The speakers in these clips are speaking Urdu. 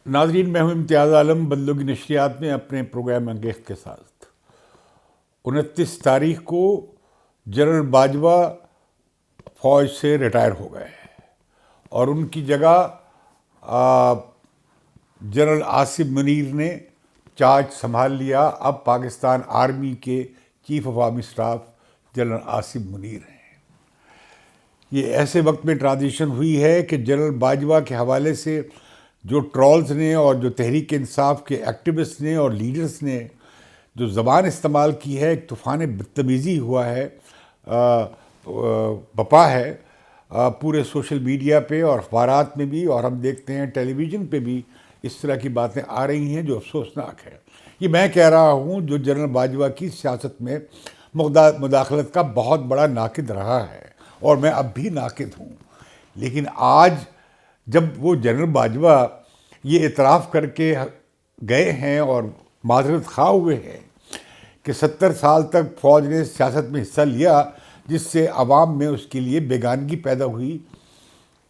ناظرین، میں ہوں امتیاز عالم بدلوگی نشریات میں اپنے پروگرام انگیخت کے ساتھ 29 تاریخ کو جنرل باجوہ فوج سے ریٹائر ہو گئے ہیں اور ان کی جگہ آ، جنرل آصف منیر نے چارج سنبھال لیا. اب پاکستان آرمی کے chief of army staff general Asif Munir ہیں. یہ ایسے وقت میں ٹرانزیشن ہوئی ہے کہ جنرل باجوہ کے حوالے سے جو ٹرولز نے اور جو تحریک انصاف کے ایکٹیوسٹ نے اور لیڈرز نے جو زبان استعمال کی ہے، ایک طوفان بدتمیزی ہوا ہے، بپا ہے پورے سوشل میڈیا پہ اور اخبارات میں بھی، اور ہم دیکھتے ہیں ٹیلی ویژن پہ بھی اس طرح کی باتیں آ رہی ہیں جو افسوسناک ہے. یہ میں کہہ رہا ہوں جو جنرل باجوہ کی سیاست میں مداخلت کا بہت بڑا ناقد رہا ہے، اور میں اب بھی ناقد ہوں. لیکن آج جب وہ جنرل باجوہ یہ اعتراف کر کے گئے ہیں اور معذرت خواہ ہوئے ہیں کہ 70 سال تک فوج نے سیاست میں حصہ لیا جس سے عوام میں اس کے لیے بیگانگی پیدا ہوئی،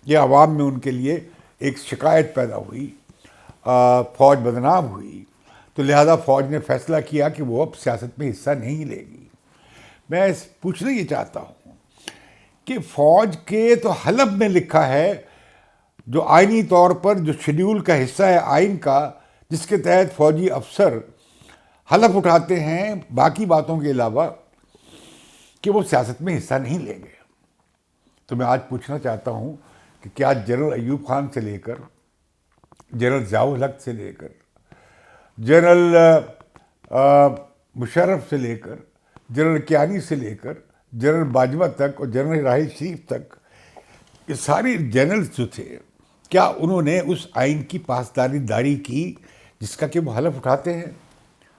یا عوام میں ان کے لیے ایک شکایت پیدا ہوئی، فوج بدنام ہوئی، تو لہذا فوج نے فیصلہ کیا کہ وہ اب سیاست میں حصہ نہیں لے گی. میں پوچھنا یہ چاہتا ہوں کہ فوج کے تو حلب میں لکھا ہے، جو آئینی طور پر جو شیڈیول کا حصہ ہے آئین کا، جس کے تحت فوجی افسر حلف اٹھاتے ہیں باقی باتوں کے علاوہ کہ وہ سیاست میں حصہ نہیں لیں گے. تو میں آج پوچھنا چاہتا ہوں کہ کیا جنرل ایوب خان سے لے کر جنرل ضیاء الحق سے لے کر جنرل مشرف سے لے کر جنرل کیانی سے لے کر جنرل باجوہ تک اور جنرل راحیل شریف تک، یہ سارے جنرلز جو تھے، کیا انہوں نے اس آئین کی پاسداری داری کی جس کا کہ وہ حلف اٹھاتے ہیں؟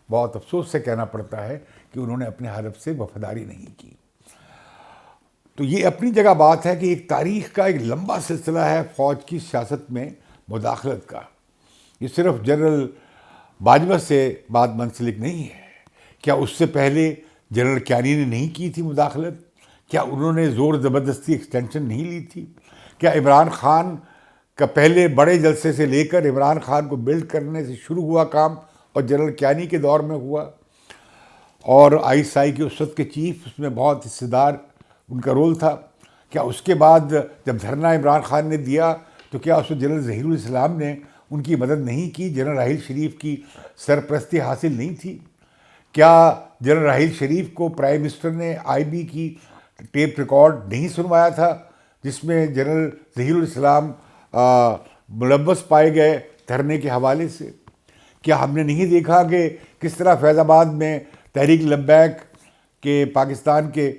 بہت افسوس سے کہنا پڑتا ہے کہ انہوں نے اپنے حلف سے وفاداری نہیں کی. تو یہ اپنی جگہ بات ہے کہ ایک تاریخ کا ایک لمبا سلسلہ ہے فوج کی سیاست میں مداخلت کا. یہ صرف جنرل باجوہ سے بات منسلک نہیں ہے. کیا اس سے پہلے جنرل کیانی نے نہیں کی تھی مداخلت؟ کیا انہوں نے زور زبردستی ایکسٹینشن نہیں لی تھی؟ کیا عمران خان کا پہلے بڑے جلسے سے لے کر عمران خان کو بلڈ کرنے سے شروع ہوا کام اور جنرل کیانی کے دور میں ہوا، اور آئی ایس آئی کے اس وقت کے چیف اس میں بہت حصے دار ان کا رول تھا؟ کیا اس کے بعد جب دھرنا عمران خان نے دیا تو کیا اس میں جنرل ظہیر الاسلام نے ان کی مدد نہیں کی؟ جنرل راحیل شریف کی سرپرستی حاصل نہیں تھی؟ کیا جنرل راحیل شریف کو پرائم منسٹر نے آئی بی کی ٹیپ ریکارڈ نہیں سنوایا تھا جس میں جنرل ظہیر الاسلام ملوث پائے گئے دھرنے کے حوالے سے؟ کیا ہم نے نہیں دیکھا کہ کس طرح فیض آباد میں تحریک لبیک کے پاکستان کے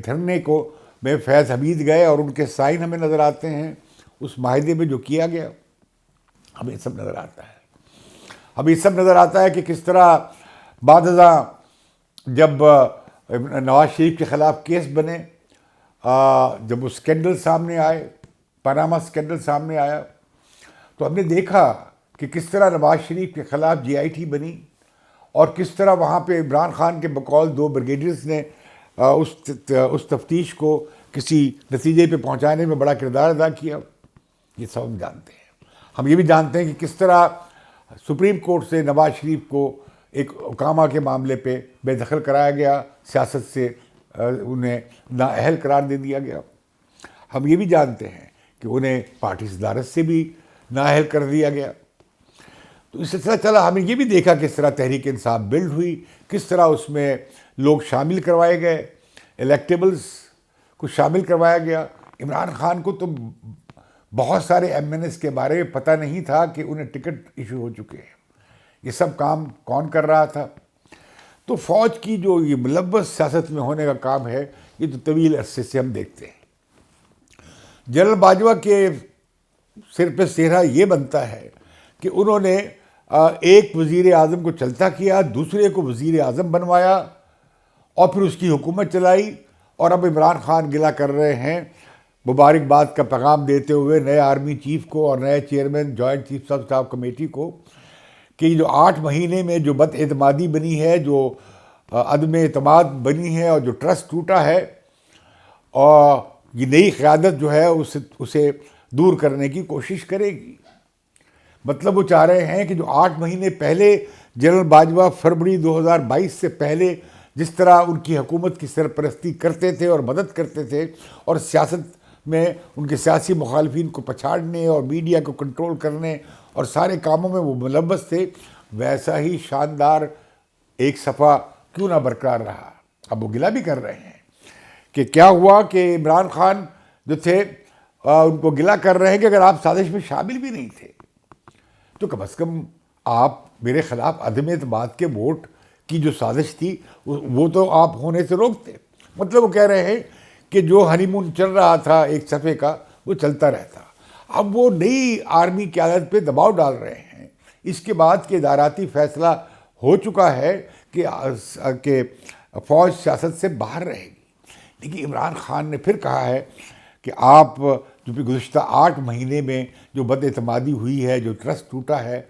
دھرنے کو میں فیض حمید گئے اور ان کے سائن ہمیں نظر آتے ہیں اس معاہدے میں جو کیا گیا؟ ہمیں سب نظر آتا ہے. ہمیں سب نظر آتا ہے کہ کس طرح بعد ازاں جب نواز شریف کے خلاف کیس بنے، جب وہ اسکینڈل سامنے آئے، پاناما اسکینڈل سامنے آیا، تو ہم نے دیکھا کہ کس طرح نواز شریف کے خلاف جے آئی ٹی بنی، اور کس طرح وہاں پہ عمران خان کے بقول 2 بریگیڈیئرز نے اس تفتیش کو کسی نتیجے پہ پہنچانے میں بڑا کردار ادا کیا. یہ سب ہم جانتے ہیں. ہم یہ بھی جانتے ہیں کہ کس طرح سپریم کورٹ سے نواز شریف کو ایک اقامہ کے معاملے پہ بے دخل کرایا گیا، سیاست سے انہیں نااہل قرار دے دیا گیا. ہم یہ بھی جانتے ہیں کہ انہیں پارٹی صدارت سے بھی نااہل کر دیا گیا. تو اس سلسلہ چلا. ہم نے یہ بھی دیکھا کس طرح تحریک انصاف بلڈ ہوئی، کس طرح اس میں لوگ شامل کروائے گئے، الیکٹیبلز کو شامل کروایا گیا. عمران خان کو تو بہت سارے ایم این ایس کے بارے میں پتہ نہیں تھا کہ انہیں ٹکٹ ایشو ہو چکے ہیں. یہ سب کام کون کر رہا تھا؟ تو فوج کی جو یہ ملوث سیاست میں ہونے کا کام ہے، یہ تو طویل عرصے سے ہم دیکھتے ہیں. جنرل باجوہ کے سر پہ سہرا یہ بنتا ہے کہ انہوں نے ایک وزیر اعظم کو چلتا کیا، دوسرے کو وزیر اعظم بنوایا، اور پھر اس کی حکومت چلائی. اور اب عمران خان گلہ کر رہے ہیں مبارکباد کا پیغام دیتے ہوئے نئے آرمی چیف کو اور نئے chairman joint chief of staff committee کو کہ یہ جو 8 مہینے میں جو بد اعتمادی بنی ہے، جو عدم اعتماد بنی ہے اور جو ٹرسٹ ٹوٹا ہے، اور یہ نئی قیادت جو ہے اسے دور کرنے کی کوشش کرے گی. مطلب وہ چاہ رہے ہیں کہ جو 8 مہینے پہلے جنرل باجوہ فروری 2022 سے پہلے جس طرح ان کی حکومت کی سرپرستی کرتے تھے اور مدد کرتے تھے اور سیاست میں ان کے سیاسی مخالفین کو پچھاڑنے اور میڈیا کو کنٹرول کرنے اور سارے کاموں میں وہ ملوث تھے، ویسا ہی شاندار ایک صفحہ کیوں نہ برقرار رہا۔ اب وہ گلہ بھی کر رہے ہیں کہ کیا ہوا کہ عمران خان جو تھے ان کو گلہ کر رہے ہیں کہ اگر آپ سازش میں شامل بھی نہیں تھے تو کم از کم آپ میرے خلاف عدم اعتماد کے ووٹ کی جو سازش تھی وہ تو آپ ہونے سے روکتے۔ مطلب وہ کہہ رہے ہیں کہ جو ہنی مون چل رہا تھا ایک صفحے کا وہ چلتا رہتا۔ اب وہ نئی آرمی قیادت پہ دباؤ ڈال رہے ہیں اس کے بعد کہ اداراتی فیصلہ ہو چکا ہے کہ فوج سیاست سے باہر رہے گی، لیکن عمران خان نے پھر کہا ہے کہ آپ جو گزشتہ 8 مہینے میں جو بد اعتمادی ہوئی ہے، جو ٹرسٹ ٹوٹا ہے،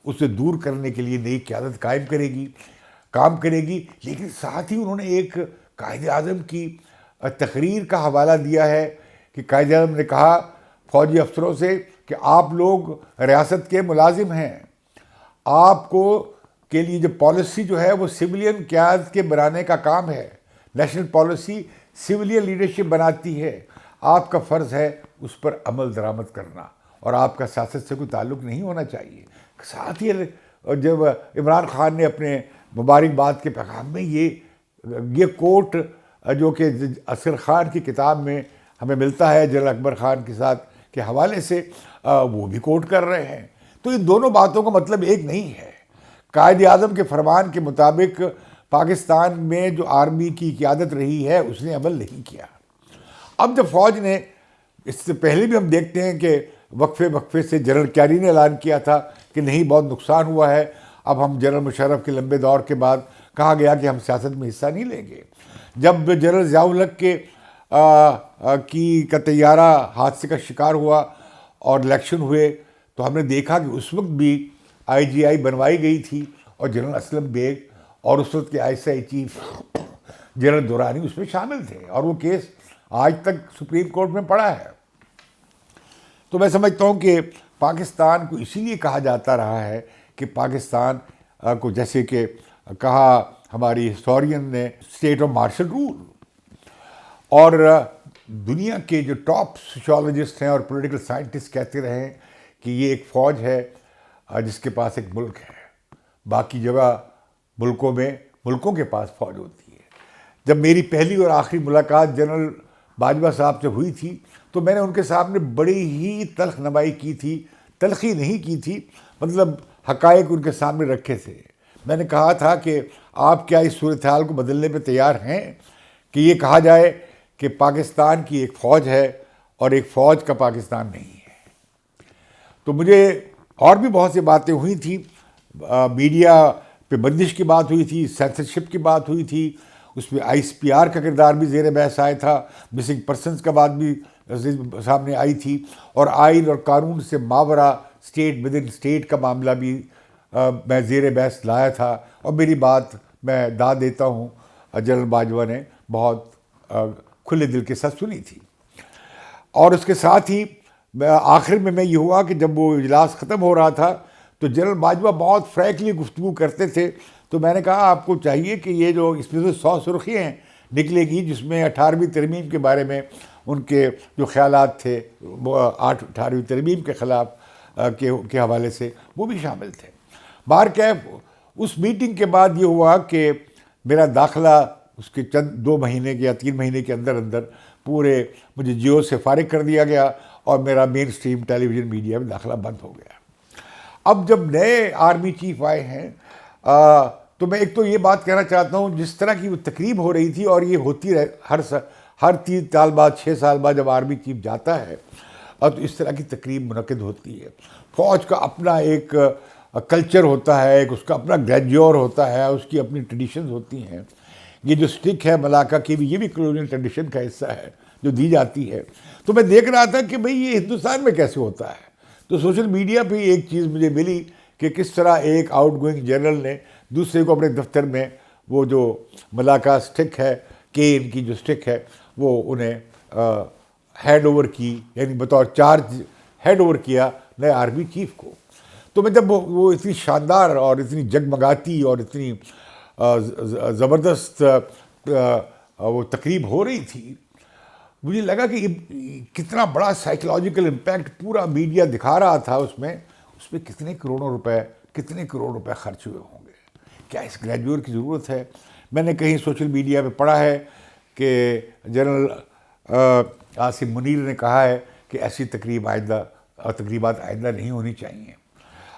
اسے دور کرنے کے لیے نئی قیادت قائم کرے گی، کام کرے گی۔ لیکن ساتھ ہی انہوں نے ایک قائد اعظم کی تقریر کا حوالہ دیا ہے کہ قائد اعظم نے کہا فوجی افسروں سے کہ آپ لوگ ریاست کے ملازم ہیں، آپ کو کے لیے جو پالیسی جو ہے وہ سویلین قیادت کے بنانے کا کام ہے، نیشنل پالیسی سویلین لیڈرشپ بناتی ہے، آپ کا فرض ہے اس پر عمل درآمد کرنا اور آپ کا سیاست سے کوئی تعلق نہیں ہونا چاہیے۔ ساتھ ہی جب عمران خان نے اپنے مبارکباد کے پیغام میں یہ کوٹ جو کہ اصغر خان کی کتاب میں ہمیں ملتا ہے جنرل اکبر خان کے ساتھ کے حوالے سے، وہ بھی کوٹ کر رہے ہیں۔ تو ان دونوں باتوں کا مطلب ایک نہیں ہے۔ قائد اعظم کے فرمان کے مطابق پاکستان میں جو آرمی کی قیادت رہی ہے اس نے عمل نہیں کیا۔ اب جب فوج نے، اس سے پہلے بھی ہم دیکھتے ہیں کہ وقفے سے جنرل کیری نے اعلان کیا تھا کہ نہیں بہت نقصان ہوا ہے، اب ہم جنرل مشرف کے لمبے دور کے بعد کہا گیا کہ ہم سیاست میں حصہ نہیں لیں گے۔ جب جنرل ضیاء الحق کا طیارہ حادثے کا شکار ہوا اور الیکشن ہوئے تو ہم نے دیکھا کہ اس وقت بھی IGI بنوائی گئی تھی اور جنرل اسلم بیگ اور اس وقت کے ISI چیف جنرل دورانی اس میں شامل تھے، اور وہ کیس آج تک سپریم کورٹ میں پڑا ہے۔ تو میں سمجھتا ہوں کہ پاکستان کو اسی لیے کہا جاتا رہا ہے کہ پاکستان کو، جیسے کہ کہا ہماری ہسٹورین نے، اسٹیٹ آف مارشل رول، اور دنیا کے جو ٹاپ سوشیولوجسٹ ہیں اور پولیٹیکل سائنٹسٹ کہتے رہے ہیں کہ یہ ایک فوج ہے جس کے پاس ایک ملک ہے، باقی جگہ ملکوں کے پاس فوج ہوتی ہے۔ جب میری پہلی اور آخری ملاقات جنرل باجوہ صاحب سے ہوئی تھی تو میں نے ان کے سامنے بڑی ہی تلخ نمائی کی تھی، تلخی نہیں کی تھی، مطلب حقائق ان کے سامنے رکھے تھے۔ میں نے کہا تھا کہ آپ کیا اس صورتحال کو بدلنے پہ تیار ہیں کہ یہ کہا جائے کہ پاکستان کی ایک فوج ہے اور ایک فوج کا پاکستان نہیں ہے۔ تو مجھے اور بھی بہت سی باتیں ہوئی تھیں، میڈیا پہ بندش کی بات ہوئی تھی، سینسرشپ کی بات ہوئی تھی، اس میں ICPR کا کردار بھی زیر بحث آیا تھا، مسنگ پرسنز کا بات بھی سامنے آئی تھی، اور آئین اور قانون سے ماورا اسٹیٹ ود ان اسٹیٹ کا معاملہ بھی میں زیر بحث لایا تھا، اور میری بات میں داد دیتا ہوں جنرل باجوہ نے بہت کھلے دل کے ساتھ سنی تھی۔ اور اس کے ساتھ ہی آخر میں یہ ہوا کہ جب وہ اجلاس ختم ہو رہا تھا تو جنرل باجوہ بہت فریکلی گفتگو کرتے تھے، تو میں نے کہا آپ کو چاہیے کہ یہ جو اس میں سے 100 سرخیاں نکلے گی جس میں 18ویں ترمیم کے بارے میں ان کے جو خیالات تھے وہ 18ویں ترمیم کے خلاف کے حوالے سے وہ بھی شامل تھے۔ بہرکیف اس میٹنگ کے بعد یہ ہوا کہ میرا داخلہ اس کے 2 مہینے یا 3 مہینے کے اندر پورے مجھے جیو سے فارغ کر دیا گیا اور میرا مین اسٹریم ٹیلی ویژن میڈیا میں داخلہ بند ہو گیا۔ اب جب نئے آرمی چیف آئے ہیں تو میں ایک تو یہ بات کہنا چاہتا ہوں، جس طرح کی وہ تقریب ہو رہی تھی، اور یہ ہوتی رہے ہر 3 سال بعد 6 سال بعد جب آرمی چیف جاتا ہے تو اس طرح کی تقریب منعقد ہوتی ہے۔ فوج کا اپنا ایک کلچر ہوتا ہے، ایک اس کا اپنا گریجیور ہوتا ہے، اس کی اپنی ٹریڈیشنز ہوتی ہیں۔ یہ جو سٹک ہے ملاقہ کی بھی، یہ بھی کلونیل ٹریڈیشن کا حصہ ہے جو دی جاتی ہے۔ تو میں دیکھ رہا تھا کہ بھئی یہ ہندوستان میں کیسے ہوتا ہے، تو سوشل میڈیا پہ ایک چیز مجھے ملی کہ کس طرح ایک آؤٹ گوئنگ جنرل نے دوسرے کو اپنے دفتر میں وہ جو ملاقہ سٹک ہے، ان کی جو سٹک ہے وہ انہیں ہینڈ اوور کی، یعنی بطور چارج ہینڈ اوور کیا نئے آرمی چیف کو۔ تو میں جب وہ اتنی شاندار اور اتنی جگمگاتی اور اتنی زبردست وہ تقریب ہو رہی تھی، مجھے لگا کہ کتنا بڑا سائیکولوجیکل امپیکٹ پورا میڈیا دکھا رہا تھا اس میں کتنے کروڑ روپے خرچ ہوئے ہوں گے. کیا اس گریجویٹ کی ضرورت ہے؟ میں نے کہیں سوشل میڈیا پہ پڑھا ہے کہ جنرل عاصم منیر نے کہا ہے کہ ایسی تقریبات آئندہ نہیں ہونی چاہیے.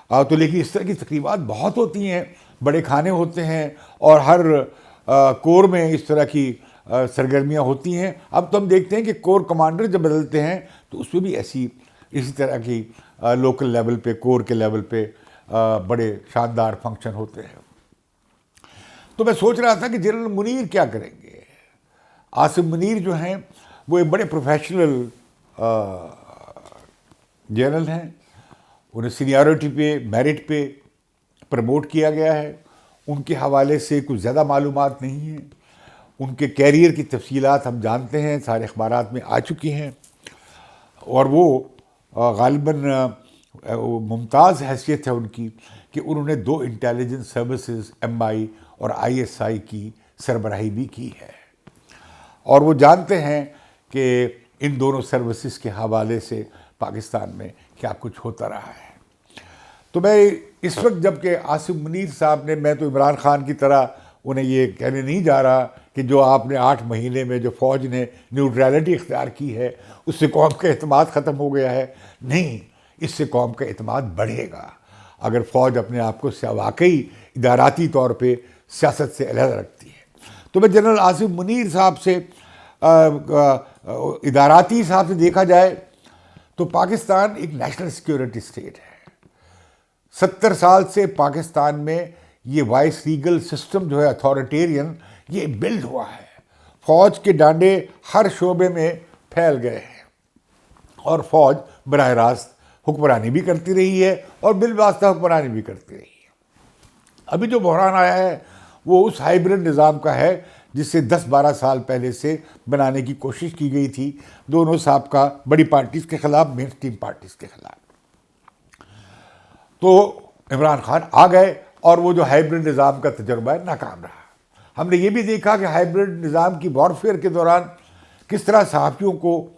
تو لیکن اس طرح کی تقریبات بہت ہوتی ہیں، بڑے کھانے ہوتے ہیں، اور ہر کور میں اس طرح کی سرگرمیاں ہوتی ہیں. اب تو ہم دیکھتے ہیں کہ کور کمانڈر جب بدلتے ہیں تو اس میں بھی اسی طرح کی لوکل لیول پہ، کور کے لیول پہ بڑے شاندار فنکشن ہوتے ہیں. تو میں سوچ رہا تھا کہ جنرل منیر کیا کریں گے. عاصم منیر جو ہیں وہ ایک بڑے پروفیشنل جنرل ہیں، انہیں سینیورٹی پہ، میرٹ پہ پروموٹ کیا گیا ہے. ان کے حوالے سے کچھ زیادہ معلومات نہیں ہیں. ان کے کیریئر کی تفصیلات ہم جانتے ہیں، سارے اخبارات میں آ چکی ہیں، اور وہ غالباً ممتاز حیثیت ہے ان کی کہ انہوں نے 2 انٹیلیجنس سروسز MI اور ISI کی سربراہی بھی کی ہے، اور وہ جانتے ہیں کہ ان دونوں سروسز کے حوالے سے پاکستان میں کیا کچھ ہوتا رہا ہے. تو میں اس وقت جب کہ عاصم منیر صاحب نے، میں تو عمران خان کی طرح انہیں یہ کہنے نہیں جا رہا کہ جو آپ نے 8 مہینے میں جو فوج نے نیوٹرلٹی اختیار کی ہے اس سے قوم کا اعتماد ختم ہو گیا ہے. نہیں، اس سے قوم کا اعتماد بڑھے گا اگر فوج اپنے آپ کو واقعی اداراتی طور پہ سیاست سے علیحدہ رکھتی ہے. تو میں جنرل عاصم منیر صاحب سے اداراتی حساب سے دیکھا جائے تو پاکستان ایک نیشنل سیکیورٹی اسٹیٹ ہے. 70 سال سے پاکستان میں یہ وائس ریگل سسٹم جو ہے اتھارٹیرین، یہ بلڈ ہوا ہے. فوج کے ڈانڈے ہر شعبے میں پھیل گئے ہیں، اور فوج براہ راست حکمرانی بھی کرتی رہی ہے اور بالواسطہ حکمرانی بھی کرتی رہی ہے. ابھی جو بحران آیا ہے وہ اس ہائیبرڈ نظام کا ہے جس سے 10-12 سال پہلے سے بنانے کی کوشش کی گئی تھی دونوں سابقہ بڑی پارٹیز کے خلاف، مین اسٹریم پارٹیز کے خلاف. تو عمران خان آ گئے اور وہ جو ہائیبرڈ نظام کا تجربہ ہے ناکام رہا. ہم نے یہ بھی دیکھا کہ ہائیبرڈ نظام کی وارفیئر کے دوران کس طرح صحافیوں کو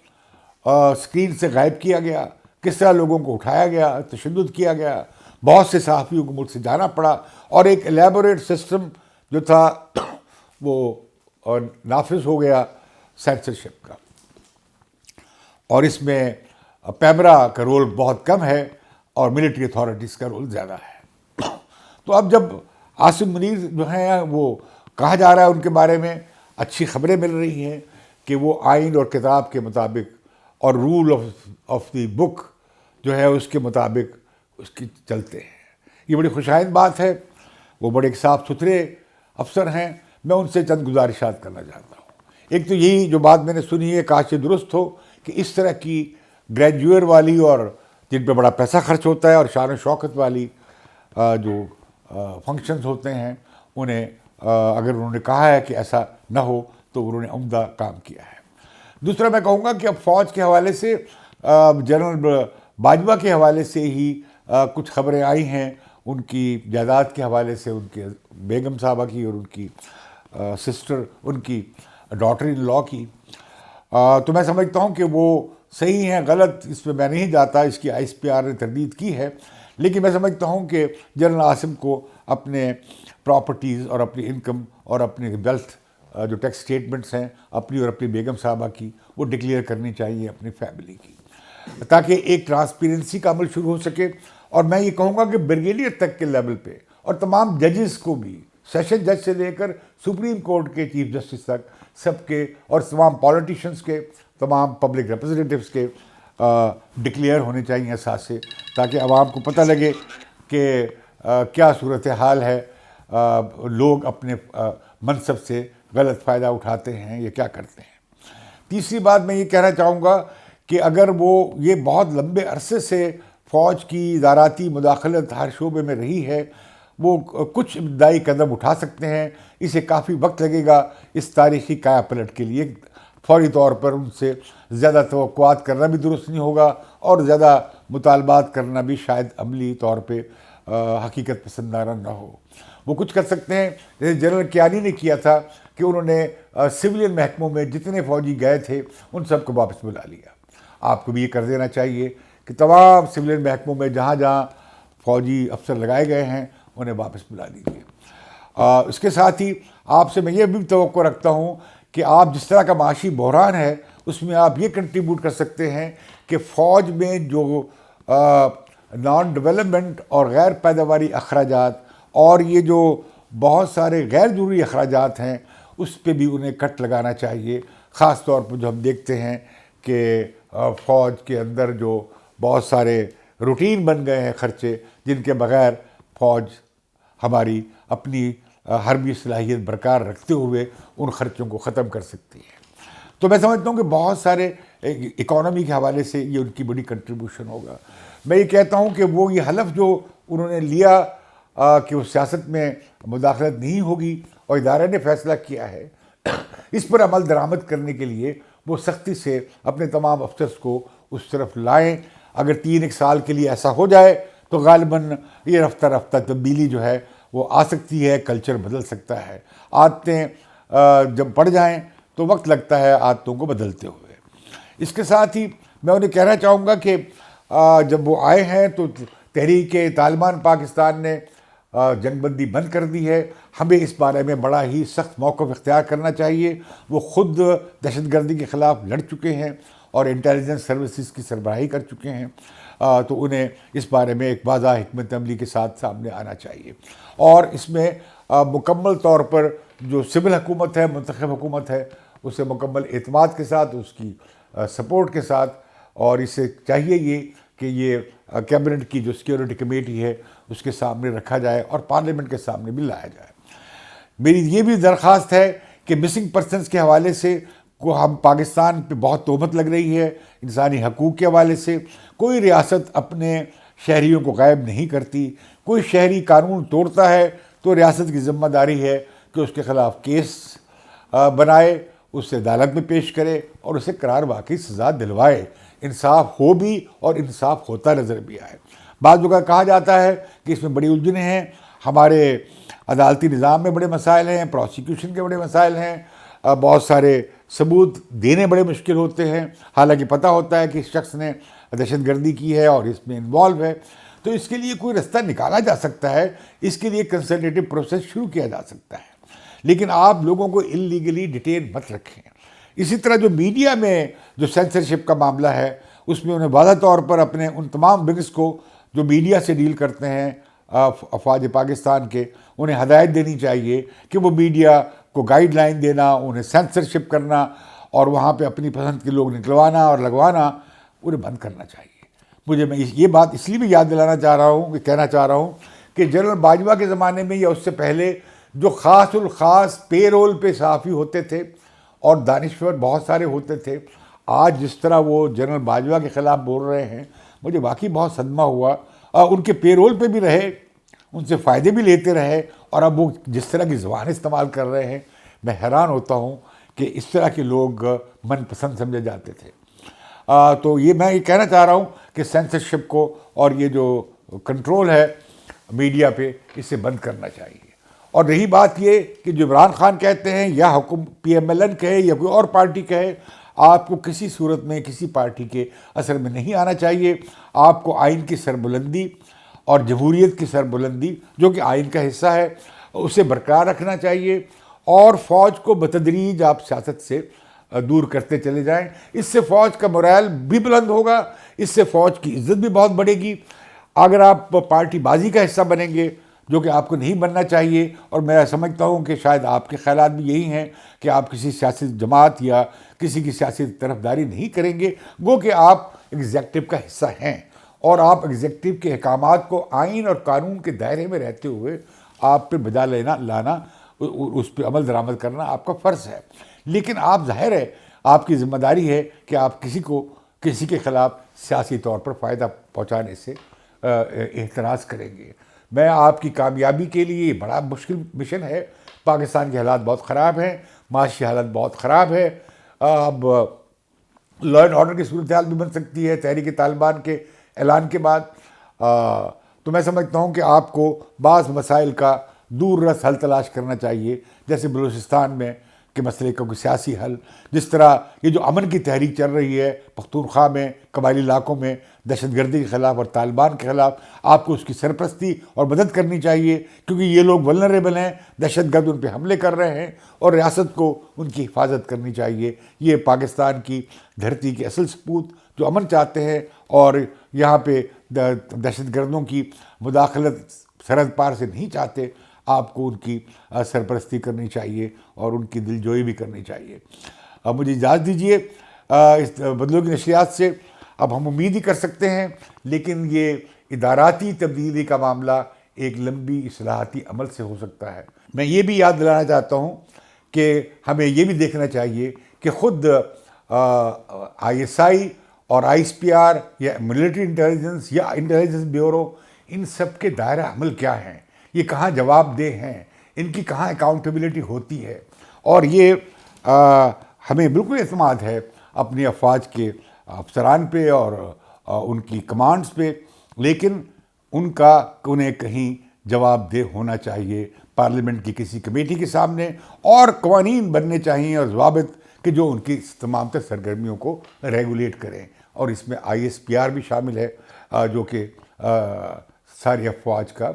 اسکرین سے غائب کیا گیا، کس طرح لوگوں کو اٹھایا گیا، تشدد کیا گیا. بہت سے صحافیوں کو ملک سے جانا پڑا، اور ایک الیبوریٹ سسٹم جو تھا وہ نافذ ہو گیا سینسرشپ کا. اور اس میں پیمرا کا رول بہت کم ہے اور ملٹری اتھارٹیز کا رول زیادہ ہے. تو اب جب عاصم منیر جو ہیں وہ کہا جا رہا ہے ان کے بارے میں اچھی خبریں مل رہی ہیں کہ وہ آئین اور کتاب کے مطابق اور رول آف دی بک جو ہے اس کے مطابق اس کی چلتے ہیں. یہ بڑی خوشائند بات ہے. وہ بڑے صاف ستھرے افسر ہیں. میں ان سے چند گزارشات کرنا چاہتا ہوں. ایک تو یہی جو بات میں نے سنی ہے، کاش یہ درست ہو کہ اس طرح کی گریجویٹ والی اور جن پہ بڑا پیسہ خرچ ہوتا ہے اور شان و شوکت والی جو فنکشنز ہوتے ہیں، انہیں اگر انہوں نے کہا ہے کہ ایسا نہ ہو تو انہوں نے عمدہ کام کیا ہے. دوسرا میں کہوں گا کہ اب فوج کے حوالے سے جنرل باجوہ کے حوالے سے ہی کچھ خبریں آئی ہیں، ان کی جائیداد کے حوالے سے، ان کے بیگم صاحبہ کی اور ان کی سسٹر، ان کی ڈاٹر ان لاء کی. تو میں سمجھتا ہوں کہ وہ صحیح ہیں، غلط اس میں میں نہیں جاتا، اس کی ISPR نے تردید کی ہے. لیکن میں سمجھتا ہوں کہ جنرل عاصم کو اپنے پراپرٹیز اور اپنی انکم اور اپنی ویلتھ جو ٹیکس سٹیٹمنٹس ہیں اپنی اور اپنی بیگم صاحبہ کی، وہ ڈکلیئر کرنی چاہیے اپنی فیملی کی، تاکہ ایک ٹرانسپیرنسی کا عمل شروع ہو سکے. اور میں یہ کہوں گا کہ بریگیڈیئر تک کے لیول پہ اور تمام ججز کو بھی، سیشن جج سے لے کر سپریم کورٹ کے چیف جسٹس تک، سب کے، اور تمام پولیٹیشنز کے، تمام پبلک ریپرزنٹیوز کے ڈکلیئر ہونے چاہیے اثاثے، تاکہ عوام کو پتہ لگے کہ کیا صورتحال ہے، لوگ اپنے منصب سے غلط فائدہ اٹھاتے ہیں یا کیا کرتے ہیں. تیسری بات میں یہ کہنا چاہوں گا کہ اگر وہ یہ بہت لمبے عرصے سے فوج کی اداراتی مداخلت ہر شعبے میں رہی ہے، وہ کچھ ابتدائی قدم اٹھا سکتے ہیں. اسے کافی وقت لگے گا اس تاریخی کایا پلٹ کے لیے. فوری طور پر ان سے زیادہ توقعات کرنا بھی درست نہیں ہوگا، اور زیادہ مطالبات کرنا بھی شاید عملی طور پہ حقیقت پسندانہ نہ ہو۔ وہ کچھ کر سکتے ہیں جیسے جنرل کیانی نے کیا تھا کہ انہوں نے سویلین محکموں میں جتنے فوجی گئے تھے ان سب کو واپس بلا لیا۔ آپ کو بھی یہ کر دینا چاہیے کہ تمام سویلین محکموں میں جہاں جہاں فوجی افسر لگائے گئے ہیں انہیں واپس بلا لیجیے۔ اس کے ساتھ ہی آپ سے میں یہ بھی توقع رکھتا ہوں کہ آپ جس طرح کا معاشی بحران ہے اس میں آپ یہ کنٹریبیوٹ کر سکتے ہیں کہ فوج میں جو نان ڈیولپمنٹ اور غیر پیداواری اخراجات اور یہ جو بہت سارے غیر ضروری اخراجات ہیں اس پہ بھی انہیں کٹ لگانا چاہیے، خاص طور پر جو ہم دیکھتے ہیں کہ فوج کے اندر جو بہت سارے روٹین بن گئے ہیں خرچے جن کے بغیر فوج ہماری اپنی حربی صلاحیت برقرار رکھتے ہوئے ان خرچوں کو ختم کر سکتی ہے۔ تو میں سمجھتا ہوں کہ بہت سارے اکانومی کے حوالے سے یہ ان کی بڑی کنٹریبیوشن ہوگا۔ میں یہ کہتا ہوں کہ وہ یہ حلف جو انہوں نے لیا کہ وہ سیاست میں مداخلت نہیں ہوگی اور ادارے نے فیصلہ کیا ہے، اس پر عمل درآمد کرنے کے لیے وہ سختی سے اپنے تمام افسرز کو اس طرف لائیں۔ اگر 3 سال کے لیے ایسا ہو جائے تو غالباً یہ رفتہ رفتہ تبدیلی جو ہے وہ آ سکتی ہے، کلچر بدل سکتا ہے۔ عادتیں جب پڑ جائیں تو وقت لگتا ہے عادتوں کو بدلتے ہوئے۔ اس کے ساتھ ہی میں انہیں کہنا چاہوں گا کہ جب وہ آئے ہیں تو تحریک طالبان پاکستان نے جنگ بندی بند کر دی ہے۔ ہمیں اس بارے میں بڑا ہی سخت موقف اختیار کرنا چاہیے۔ وہ خود دہشت گردی کے خلاف لڑ چکے ہیں اور انٹیلیجنس سروسز کی سربراہی کر چکے ہیں، تو انہیں اس بارے میں ایک واضح حکمت عملی کے ساتھ سامنے آنا چاہیے، اور اس میں مکمل طور پر جو سول حکومت ہے، منتخب حکومت ہے، اسے مکمل اعتماد کے ساتھ، اس کی سپورٹ کے ساتھ، اور اسے چاہیے یہ کہ یہ کیبنٹ کی جو سیکیورٹی کمیٹی ہے اس کے سامنے رکھا جائے اور پارلیمنٹ کے سامنے بھی لایا جائے۔ میری یہ بھی درخواست ہے کہ مسنگ پرسنز کے حوالے سے کو ہم پاکستان پہ بہت تہمت لگ رہی ہے، انسانی حقوق کے حوالے سے کوئی ریاست اپنے شہریوں کو غائب نہیں کرتی۔ کوئی شہری قانون توڑتا ہے تو ریاست کی ذمہ داری ہے کہ اس کے خلاف کیس بنائے، اسے عدالت میں پیش کرے اور اسے قرار واقعی سزا دلوائے، انصاف ہو بھی اور انصاف ہوتا نظر بھی آئے۔ بعض جگہ کہا جاتا ہے کہ اس میں بڑی الجھنیں ہیں، ہمارے عدالتی نظام میں بڑے مسائل ہیں، پروسیکیوشن کے بڑے مسائل ہیں، بہت سارے ثبوت دینے بڑے مشکل ہوتے ہیں، حالانکہ پتہ ہوتا ہے کہ اس شخص نے دہشت گردی کی ہے اور اس میں انوالو ہے۔ تو اس کے لیے کوئی رستہ نکالا جا سکتا ہے، اس کے لیے کنسلٹیٹو پروسیس شروع کیا جا سکتا ہے، لیکن آپ لوگوں کو انلیگلی ڈیٹین مت رکھیں۔ اسی طرح جو میڈیا میں جو سینسرشپ کا معاملہ ہے اس میں انہیں واضح طور پر اپنے ان تمام ونگز کو جو میڈیا سے ڈیل کرتے ہیں افواج پاکستان کے، انہیں ہدایت دینی چاہیے کہ وہ میڈیا کو گائیڈ لائن دینا، انہیں سینسرشپ کرنا اور وہاں پہ اپنی پسند کے لوگ نکلوانا اور لگوانا انہیں بند کرنا چاہیے۔ میں یہ بات اس لیے بھی یاد دلانا چاہ رہا ہوں کہ کہنا چاہ رہا ہوں کہ جنرل باجوہ کے زمانے میں یا اس سے پہلے جو خاص الخاص پے رول پہ صحافی ہوتے تھے اور دانشور بہت سارے ہوتے تھے، آج جس طرح وہ جنرل باجوہ کے خلاف بول رہے ہیں مجھے واقعی بہت صدمہ ہوا۔ ان کے پے رول پہ بھی رہے، ان سے فائدے بھی لیتے رہے، اور اب وہ جس طرح کی زبان استعمال کر رہے ہیں میں حیران ہوتا ہوں کہ اس طرح کے لوگ من پسند سمجھے جاتے تھے۔ تو میں یہ کہنا چاہ رہا ہوں کہ سینسرشپ کو اور یہ جو کنٹرول ہے میڈیا پہ اسے بند کرنا چاہیے۔ اور رہی بات یہ کہ جو عمران خان کہتے ہیں یا PMLN کہے یا کوئی اور پارٹی کہے، آپ کو کسی صورت میں کسی پارٹی کے اثر میں نہیں آنا چاہیے۔ آپ کو آئین کی سربلندی اور جمہوریت کی سربلندی جو کہ آئین کا حصہ ہے اسے برقرار رکھنا چاہیے، اور فوج کو بتدریج آپ سیاست سے دور کرتے چلے جائیں۔ اس سے فوج کا مورائل بھی بلند ہوگا، اس سے فوج کی عزت بھی بہت بڑھے گی۔ اگر آپ پارٹی بازی کا حصہ بنیں گے جو کہ آپ کو نہیں بننا چاہیے، اور میں سمجھتا ہوں کہ شاید آپ کے خیالات بھی یہی ہیں کہ آپ کسی سیاسی جماعت یا کسی کی سیاسی طرفداری نہیں کریں گے، گو کہ آپ ایگزیکٹو کا حصہ ہیں، اور آپ ایگزیکٹو کے احکامات کو آئین اور قانون کے دائرے میں رہتے ہوئے آپ پہ بجا لانا، اس پہ عمل درآمد کرنا آپ کا فرض ہے۔ لیکن آپ ظاہر ہے آپ کی ذمہ داری ہے کہ آپ کسی کے خلاف سیاسی طور پر فائدہ پہنچانے سے احتراز کریں گے۔ میں آپ کی کامیابی کے لیے یہ بڑا مشکل مشن ہے۔ پاکستان کے حالات بہت خراب ہیں، معاشی حالت بہت خراب ہے، اب لا اینڈ آرڈر کی صورتحال بھی بن سکتی ہے تحریک طالبان کے اعلان کے بعد. تو میں سمجھتا ہوں کہ آپ کو بعض مسائل کا دور رس حل تلاش کرنا چاہیے، جیسے بلوچستان میں کے مسئلے کا کوئی سیاسی حل، جس طرح یہ جو امن کی تحریک چل رہی ہے پختونخوا میں، قبائلی علاقوں میں دہشت گردی کے خلاف اور طالبان کے خلاف، آپ کو اس کی سرپرستی اور مدد کرنی چاہیے، کیونکہ یہ لوگ ولنریبل ہیں، دہشت گرد ان پہ حملے کر رہے ہیں اور ریاست کو ان کی حفاظت کرنی چاہیے. یہ پاکستان کی دھرتی کے اصل سپوت جو امن چاہتے ہیں اور یہاں پہ دہشت گردوں کی مداخلت سرحد پار سے نہیں چاہتے، آپ کو ان کی سرپرستی کرنی چاہیے اور ان کی دل جوئی بھی کرنی چاہیے. اب مجھے اجازت دیجیے، اس بدلوں کی نشریات سے اب ہم امید ہی کر سکتے ہیں، لیکن یہ اداراتی تبدیلی کا معاملہ ایک لمبی اصلاحاتی عمل سے ہو سکتا ہے. میں یہ بھی یاد دلانا چاہتا ہوں کہ ہمیں یہ بھی دیکھنا چاہیے کہ خود آئی ایس آئی اور آئی ایس پی آر یا ملٹری انٹیلیجنس یا انٹیلیجنس بیورو، ان سب کے دائرہ عمل کیا ہیں، یہ کہاں جواب دہ ہیں، ان کی کہاں اکاؤنٹیبلٹی ہوتی ہے. اور یہ ہمیں بالکل اعتماد ہے اپنی افواج کے افسران پہ اور ان کی کمانڈز پہ، لیکن انہیں کہیں جواب دہ ہونا چاہیے پارلیمنٹ کی کسی کمیٹی کے سامنے، اور قوانین بننے چاہیے اور ضوابط کہ جو ان کی تمام تر سرگرمیوں کو ریگولیٹ کریں. اور اس میں آئی ایس پی آر بھی شامل ہے، جو کہ ساری افواج کا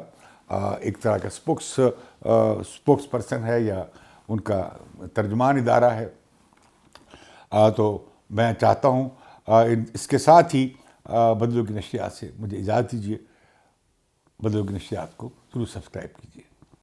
ایک طرح کا اسپوکس پرسن ہے یا ان کا ترجمان ادارہ ہے. تو میں چاہتا ہوں اس کے ساتھ ہی بدلوں کی نشریات سے مجھے اجازت دیجیے. بدلوں کی نشریات کو ضرور سبسکرائب کیجیے.